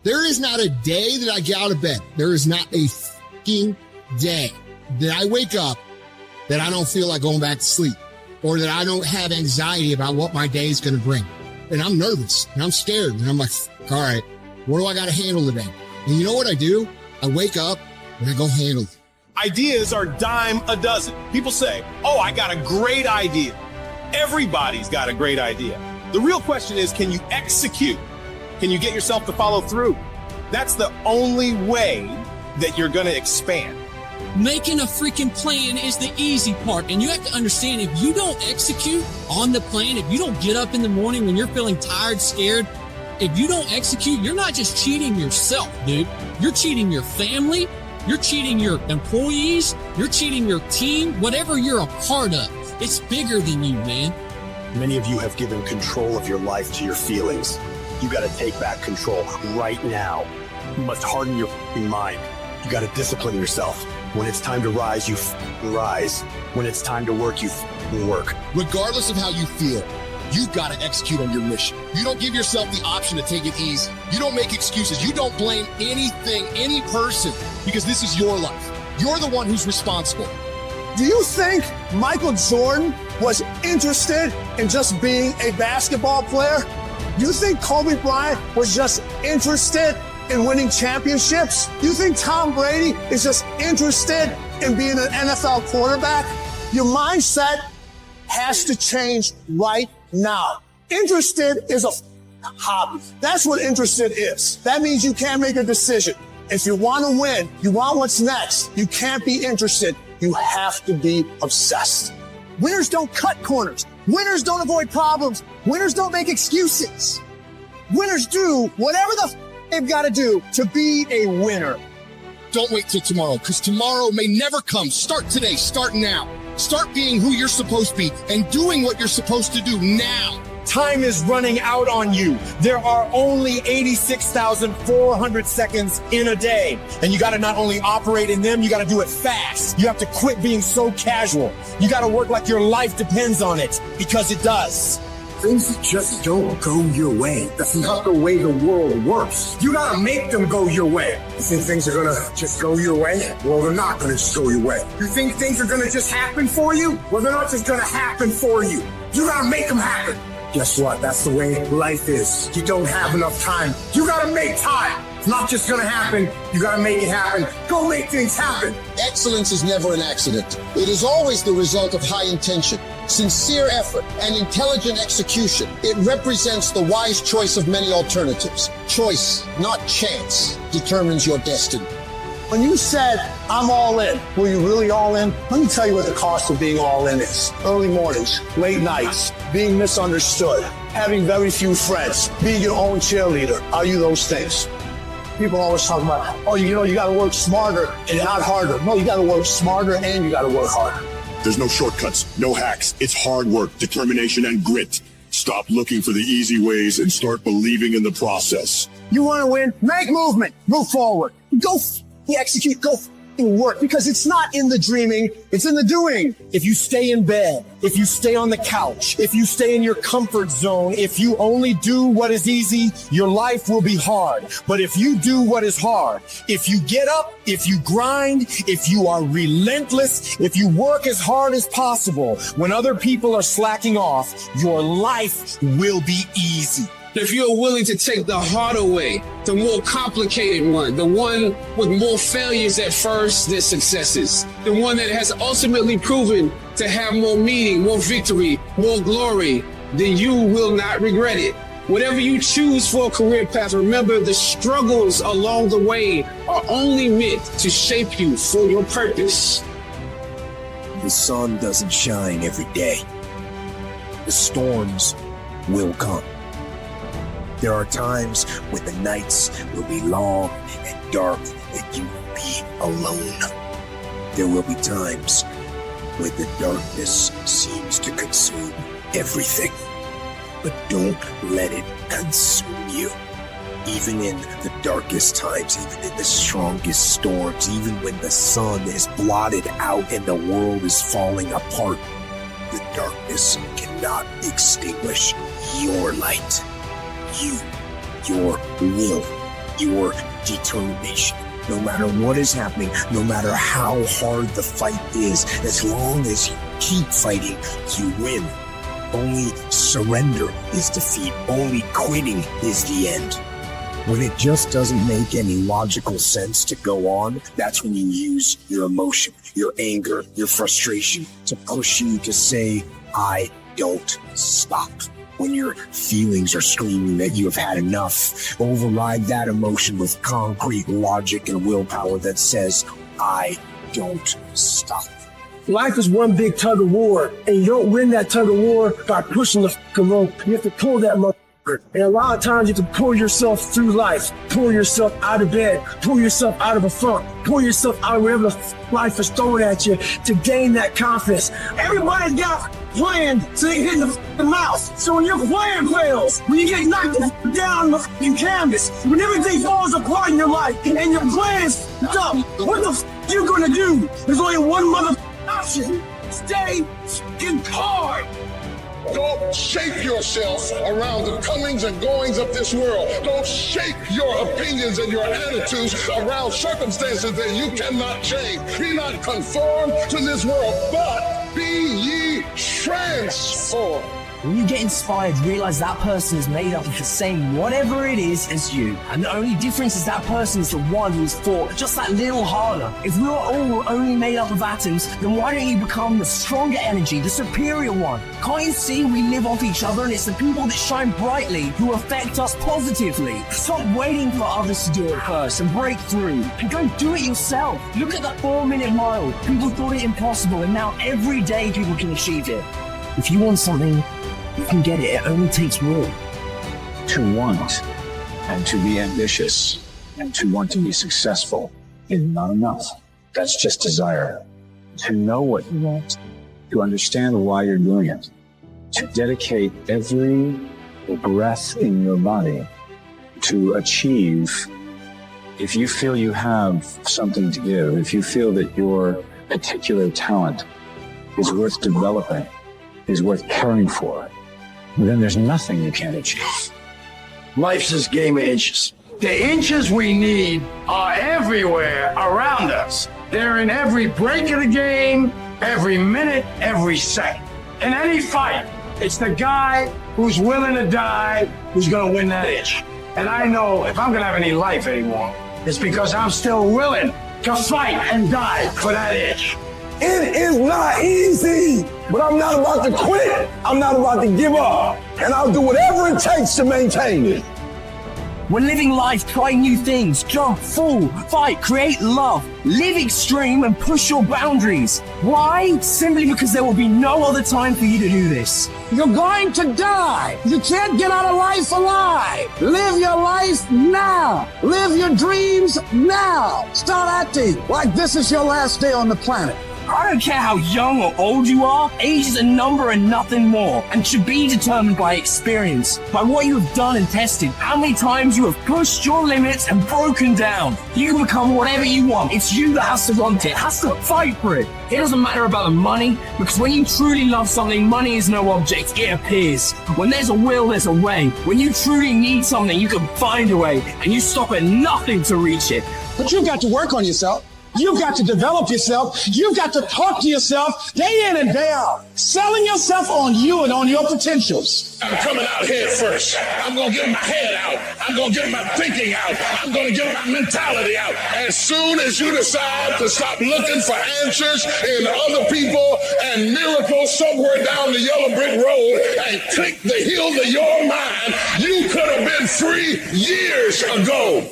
There is not a day that I get out of bed. There is not a fucking day that I wake up that I don't feel like going back to sleep, or that I don't have anxiety about what my day is going to bring. And I'm nervous and I'm scared and I'm like, all right, what do I got to handle today? And you know what I do? I wake up and I go handle it. Ideas are dime a dozen. People say, oh, I got a great idea. Everybody's got a great idea. The real question is, can you execute? Can you get yourself to follow through? That's the only way that you're going to expand. Making a freaking plan is the easy part. And you have to understand, if you don't execute on the plan, if you don't get up in the morning when you're feeling tired, scared, if you don't execute, you're not just cheating yourself, dude. You're cheating your family. You're cheating your employees. You're cheating your team, whatever you're a part of. It's bigger than you, man. Many of you have given control of your life to your feelings. You got to take back control right now. You must harden your mind. You got to discipline yourself. When it's time to rise, you rise. When it's time to work, you work. Regardless of how you feel, you've got to execute on your mission. You don't give yourself the option to take it easy. You don't make excuses. You don't blame anything, any person, because this is your life. You're the one who's responsible. Do you think Michael Jordan was interested in just being a basketball player? Do you think Kobe Bryant was just interested in winning championships? Do you think Tom Brady is just interested in being an NFL quarterback? Your mindset has to change right now. Interested is a hobby. That's what interested is. That means you can't make a decision. If you want to win, you want what's next, you can't be interested. You have to be obsessed. Winners don't cut corners. Winners don't avoid problems. Winners don't make excuses. Winners do whatever they've got to do to be a winner. Don't wait till tomorrow, because tomorrow may never come. Start today. Start now. Start being who you're supposed to be and doing what you're supposed to do now. Time is running out on you. There are only 86,400 seconds in a day. And you got to not only operate in them, you got to do it fast. You have to quit being so casual. You got to work like your life depends on it, because it does. Things just don't go your way. That's not the way the world works. You gotta make them go your way. You think things are gonna just go your way? Well, they're not gonna just go your way. You think things are gonna just happen for you? Well, they're not just gonna happen for you. You gotta make them happen. Guess what? That's the way life is. You don't have enough time. You gotta make time. It's not just gonna happen. You gotta make it happen. Go make things happen. Excellence is never an accident. It is always the result of high intention, sincere effort, and intelligent execution. It represents the wise choice of many alternatives. Choice, not chance, determines your destiny. When you said, I'm all in, were you really all in? Let me tell you what the cost of being all in is. Early mornings, late nights, being misunderstood, having very few friends, being your own cheerleader. Are you those things? People always talk about, oh, you got to work smarter and not harder. No, you got to work smarter and you got to work harder. There's no shortcuts, no hacks. It's hard work, determination, and grit. Stop looking for the easy ways and start believing in the process. You want to win? Make movement. Move forward. Go execute. Go work, because it's not in the dreaming, it's in the doing. If you stay in bed, if you stay on the couch, if you stay in your comfort zone, if you only do what is easy, your life will be hard. But if you do what is hard, if you get up, if you grind, if you are relentless, if you work as hard as possible, when other people are slacking off, your life will be easy. If you're willing to take the harder way, the more complicated one, the one with more failures at first than successes, the one that has ultimately proven to have more meaning, more victory, more glory, then you will not regret it. Whatever you choose for a career path, remember the struggles along the way are only meant to shape you for your purpose. The sun doesn't shine every day. The storms will come. There are times when the nights will be long and dark and you will be alone. There will be times when the darkness seems to consume everything. But don't let it consume you. Even in the darkest times, even in the strongest storms, even when the sun is blotted out and the world is falling apart, the darkness cannot extinguish your light. You, your will, your determination. No matter what is happening, no matter how hard the fight is, as long as you keep fighting, you win. Only surrender is defeat. Only quitting is the end. When it just doesn't make any logical sense to go on, that's when you use your emotion, your anger, your frustration to push you to say, I don't stop. When your feelings are screaming that you have had enough, override that emotion with concrete logic and willpower that says, I don't stop. Life is one big tug of war, and you don't win that tug of war by pushing the fucking rope. You have to pull that motherfucker. And a lot of times you have to pull yourself through life, pull yourself out of bed, pull yourself out of a funk, pull yourself out of wherever the life is throwing at you to gain that confidence. Everybody's got plan so they can hit the mouth. So when your plan fails, when you get knocked down the fucking canvas, when everything falls apart in your life and your plan is dumb, what the f you gonna do? There's only one option. Stay fucking hard. Don't shape yourself around the comings and goings of this world. Don't shape your opinions and your attitudes around circumstances that you cannot change. Be not conformed to this world, but be ye transformed. When you get inspired, realize that person is made up of the same whatever it is as you. And the only difference is that person is the one who's fought just that little harder. If we are all only made up of atoms, then why don't you become the stronger energy, the superior one? Can't you see we live off each other, and it's the people that shine brightly who affect us positively? Stop waiting for others to do it first and break through. And go do it yourself. Look at the 4-minute mile. People thought it impossible, and now every day people can achieve it. If you want something, you can get it. It only takes will. To want and to be ambitious and to want to be successful is not enough. That's just desire. To know what you want, to understand why you're doing it, to dedicate every breath in your body to achieve. If you feel you have something to give, if you feel that your particular talent is worth developing, is worth caring for, then there's nothing you can't achieve. Life's this game of inches. The inches we need are everywhere around us. They're in every break of the game, every minute, every second. In any fight, it's the guy who's willing to die who's gonna win that inch. And I know if I'm gonna have any life anymore, it's because I'm still willing to fight and die for that inch. It is not easy, but I'm not about to quit. I'm not about to give up. And I'll do whatever it takes to maintain it. When living life, try new things, jump, fall, fight, create love, live extreme and push your boundaries. Why? Simply because there will be no other time for you to do this. You're going to die. You can't get out of life alive. Live your life now. Live your dreams now. Start acting like this is your last day on the planet. I don't care how young or old you are, age is a number and nothing more, and should be determined by experience, by what you have done and tested, how many times you have pushed your limits and broken down. You can become whatever you want. It's you that has to want it, has to fight for it. It doesn't matter about the money, because when you truly love something, money is no object, it appears. When there's a will, there's a way. When you truly need something, you can find a way, and you stop at nothing to reach it. But you've got to work on yourself. You've got to develop yourself. You've got to talk to yourself day in and day out, selling yourself on you and on your potentials. I'm coming out head first. I'm going to get my head out. I'm going to get my thinking out. I'm going to get my mentality out. As soon as you decide to stop looking for answers in other people and miracles somewhere down the yellow brick road and click the heels of your mind, you could have been free years ago.